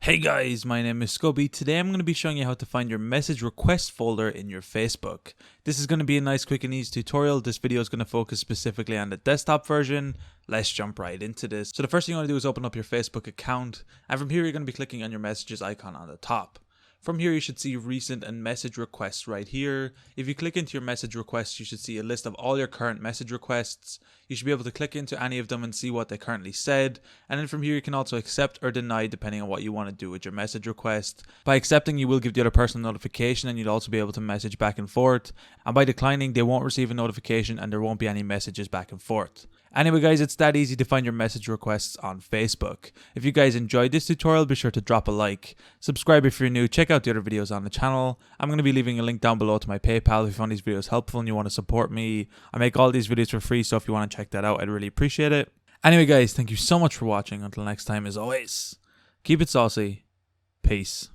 Hey guys, my name is Scoby. Today I'm going to be showing you how to find your message request folder in your Facebook. This is going to be a nice quick and easy tutorial. This video is going to focus specifically on the desktop version. Let's jump right into this. So the first thing you want to do is open up your Facebook account, and from here you're going to be clicking on your messages icon on the top. From here you should see recent and message requests right here. If you click into your message requests, you should see a list of all your current message requests. You should be able to click into any of them and see what they currently said. And then from here you can also accept or deny depending on what you want to do with your message request. By accepting, you will give the other person a notification and you'll also be able to message back and forth. And by declining, they won't receive a notification and there won't be any messages back and forth. Anyway guys, it's that easy to find your message requests on Facebook. If you guys enjoyed this tutorial, be sure to drop a like. Subscribe if you're new, check out the other videos on the channel. I'm going to be leaving a link down below to my PayPal if you found these videos helpful and you want to support me. I make all these videos for free, so if you want to check that out, I'd really appreciate it. Anyway guys, thank you so much for watching. Until next time, as always, keep it saucy. Peace.